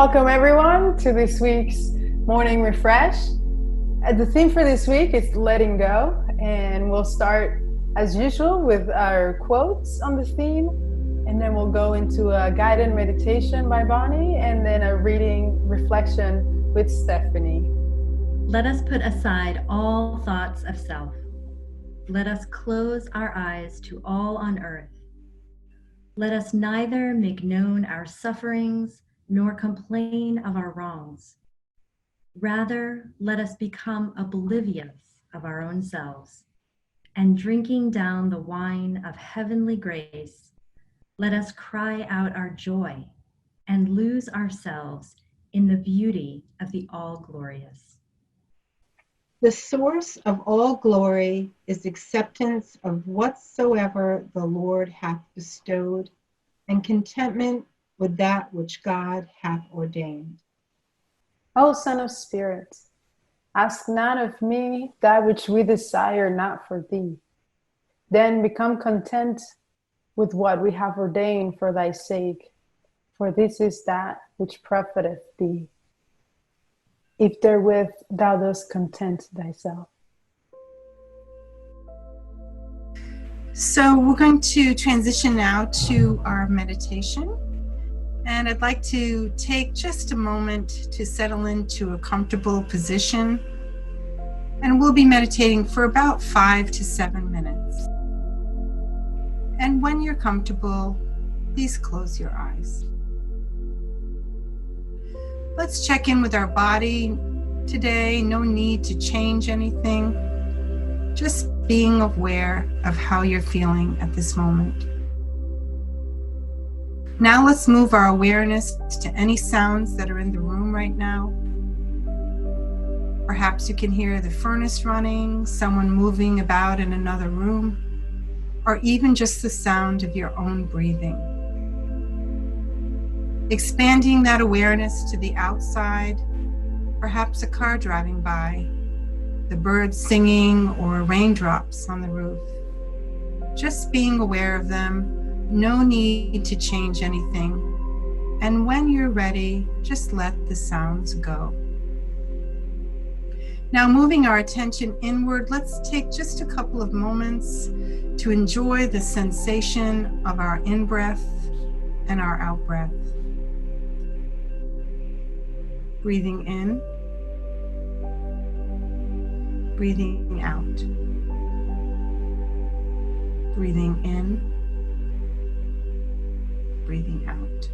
Welcome everyone to this week's morning refresh. The theme for this week is letting go, and we'll start as usual with our quotes on the theme, and then we'll go into a guided meditation by Bonnie, and then a reading reflection with Stephanie. Let us put aside all thoughts of self. Let us close our eyes to all on earth. Let us neither make known our sufferings nor complain of our wrongs. Rather, let us become oblivious of our own selves, and drinking down the wine of heavenly grace, let us cry out our joy and lose ourselves in the beauty of the all-glorious. The source of all glory is acceptance of whatsoever the Lord hath bestowed, and contentment with that which God hath ordained. O Son of Spirit, ask not of me that which we desire not for thee. Then become content with what we have ordained for thy sake, for this is that which profiteth thee, if therewith thou dost content thyself. So we're going to transition now to our meditation. And I'd like to take just a moment to settle into a comfortable position. And we'll be meditating for about 5 to 7 minutes. And when you're comfortable, please close your eyes. Let's check in with our body today. No need to change anything. Just being aware of how you're feeling at this moment. Now let's move our awareness to any sounds that are in the room right now. Perhaps you can hear the furnace running, someone moving about in another room, or even just the sound of your own breathing. Expanding that awareness to the outside, perhaps a car driving by, the birds singing, or raindrops on the roof. Just being aware of them, no need to change anything. And when you're ready, just let the sounds go. Now moving our attention inward, let's take just a couple of moments to enjoy the sensation of our in-breath and our out-breath. Breathing in, breathing out. Breathing in, breathing out.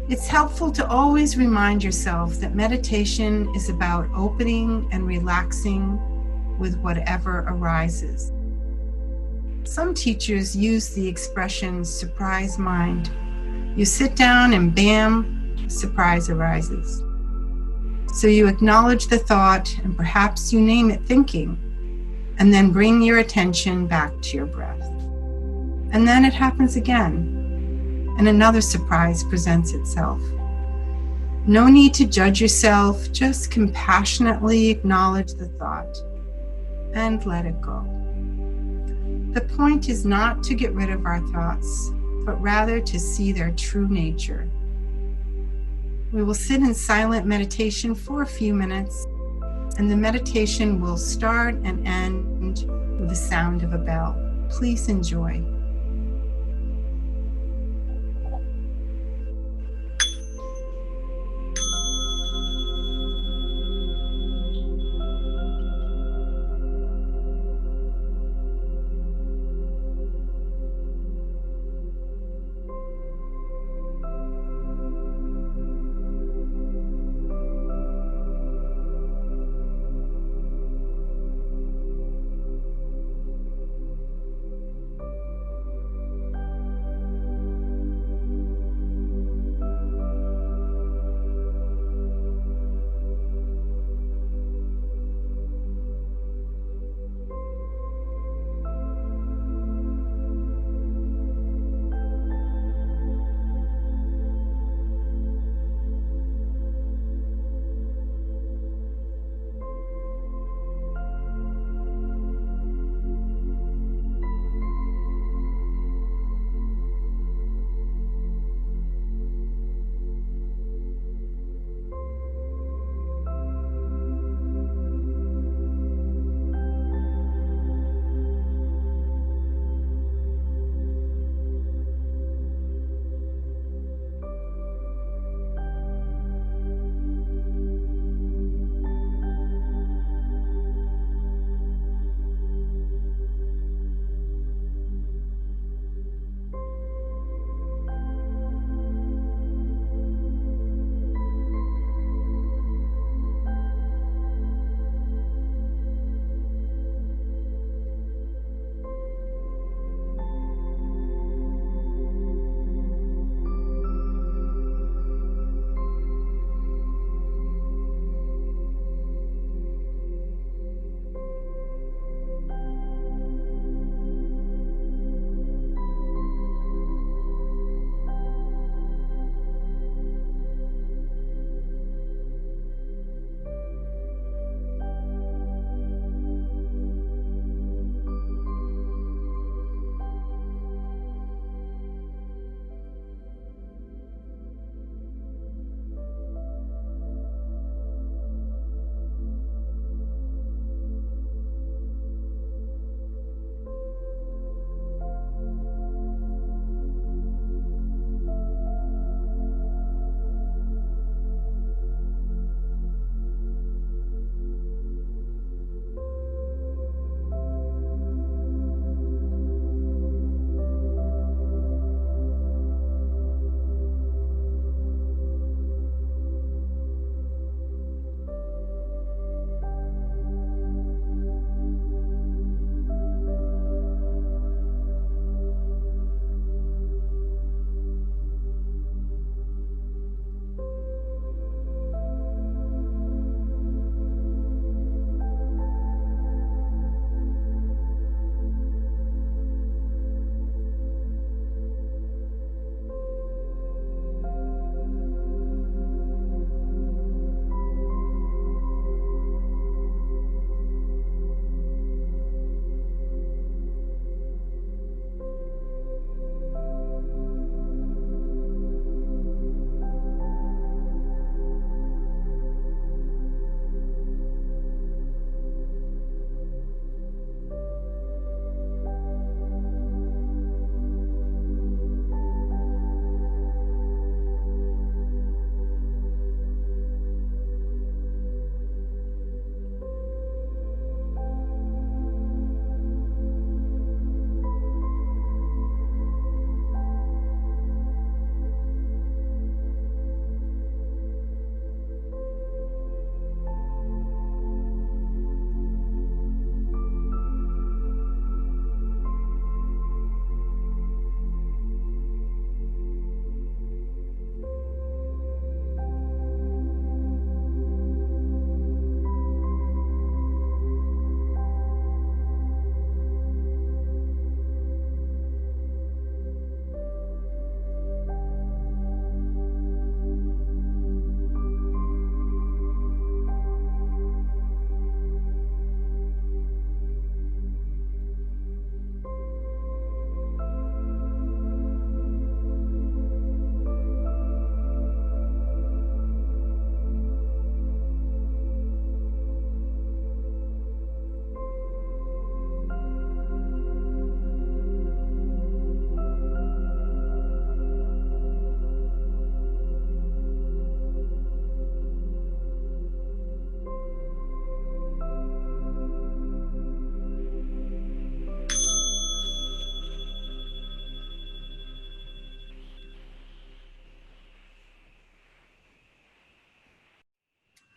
It's helpful to always remind yourself that meditation is about opening and relaxing with whatever arises. Some teachers use the expression surprise mind. You sit down and bam, surprise arises. So you acknowledge the thought and perhaps you name it thinking, and then bring your attention back to your breath. And then it happens again, and another surprise presents itself. No need to judge yourself, just compassionately acknowledge the thought and let it go. The point is not to get rid of our thoughts, but rather to see their true nature. We will sit in silent meditation for a few minutes, and the meditation will start and end with the sound of a bell. Please enjoy.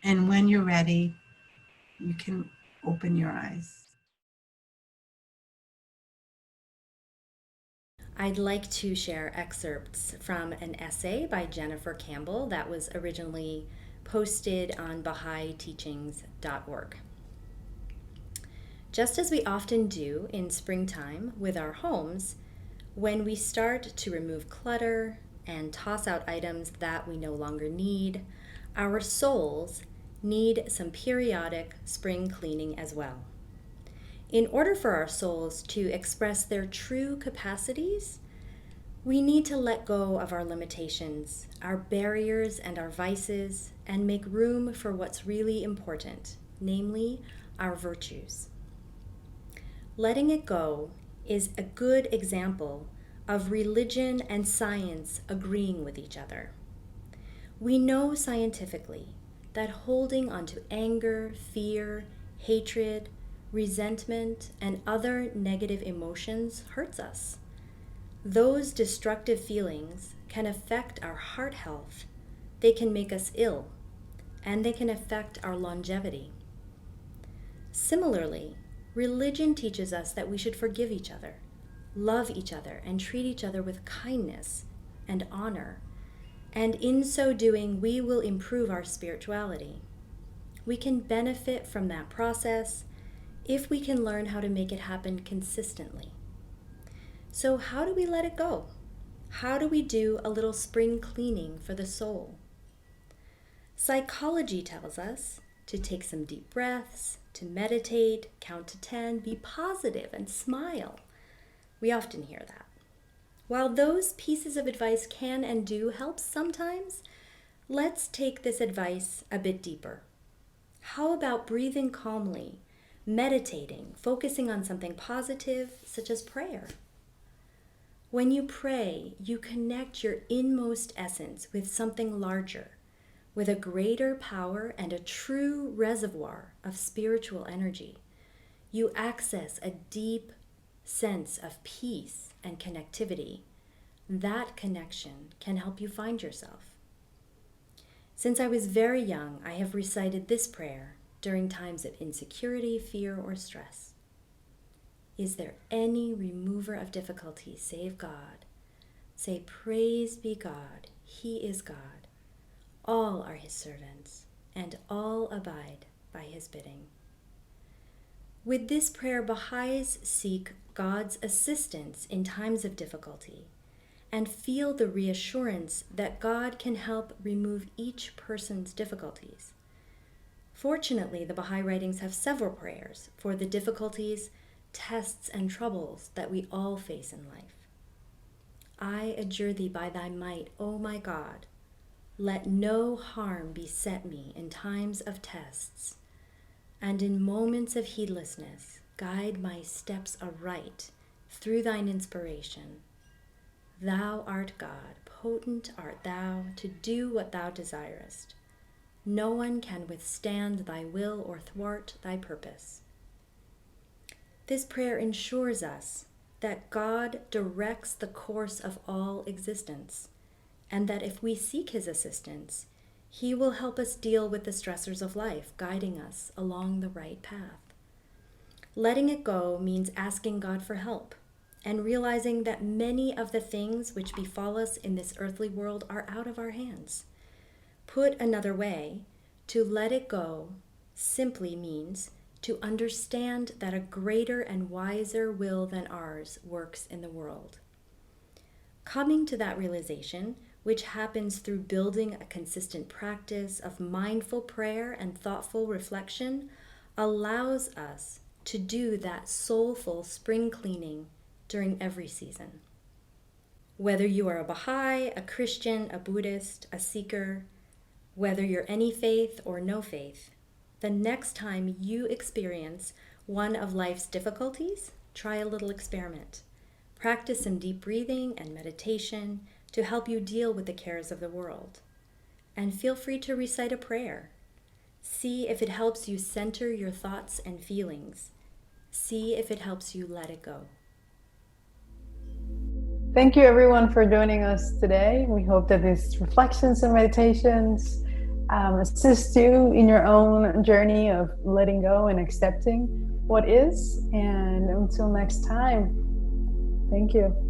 And when you're ready, you can open your eyes. I'd like to share excerpts from an essay by Jennifer Campbell that was originally posted on BahaiTeachings.org. Just as we often do in springtime with our homes, when we start to remove clutter and toss out items that we no longer need, our souls need some periodic spring cleaning as well. In order for our souls to express their true capacities, we need to let go of our limitations, our barriers, and our vices, and make room for what's really important, namely our virtues. Letting it go is a good example of religion and science agreeing with each other. We know scientifically that holding onto anger, fear, hatred, resentment, and other negative emotions hurts us. Those destructive feelings can affect our heart health, they can make us ill, and they can affect our longevity. Similarly, religion teaches us that we should forgive each other, love each other, and treat each other with kindness and honor. And in so doing, we will improve our spirituality. We can benefit from that process if we can learn how to make it happen consistently. So how do we let it go? How do we do a little spring cleaning for the soul? Psychology tells us to take some deep breaths, to meditate, count to 10, be positive, and smile. We often hear that. While those pieces of advice can and do help sometimes, let's take this advice a bit deeper. How about breathing calmly, meditating, focusing on something positive, such as prayer? When you pray, you connect your inmost essence with something larger, with a greater power and a true reservoir of spiritual energy. You access a deep sense of peace and connectivity. That connection can help you find yourself. Since I was very young, I have recited this prayer during times of insecurity, fear, or stress. Is there any remover of difficulty save God? Say, praise be God, He is God. All are His servants, and all abide by His bidding. With this prayer, Baha'is seek God's assistance in times of difficulty and feel the reassurance that God can help remove each person's difficulties. Fortunately, the Baha'i writings have several prayers for the difficulties, tests, and troubles that we all face in life. I adjure thee by thy might, O my God, let no harm beset me in times of tests, and in moments of heedlessness, guide my steps aright through thine inspiration. Thou art God, potent art thou to do what thou desirest. No one can withstand thy will or thwart thy purpose. This prayer ensures us that God directs the course of all existence, and that if we seek His assistance, He will help us deal with the stressors of life, guiding us along the right path. Letting it go means asking God for help and realizing that many of the things which befall us in this earthly world are out of our hands. Put another way, to let it go simply means to understand that a greater and wiser will than ours works in the world. Coming to that realization, which happens through building a consistent practice of mindful prayer and thoughtful reflection, allows us to do that soulful spring cleaning during every season. Whether you are a Baha'i, a Christian, a Buddhist, a Seeker, whether you're any faith or no faith, the next time you experience one of life's difficulties, try a little experiment. Practice some deep breathing and meditation to help you deal with the cares of the world. And feel free to recite a prayer. See if it helps you center your thoughts and feelings. See if it helps you let it go. Thank you everyone for joining us today. We hope that these reflections and meditations assist you in your own journey of letting go and accepting what is. And until next time, thank you.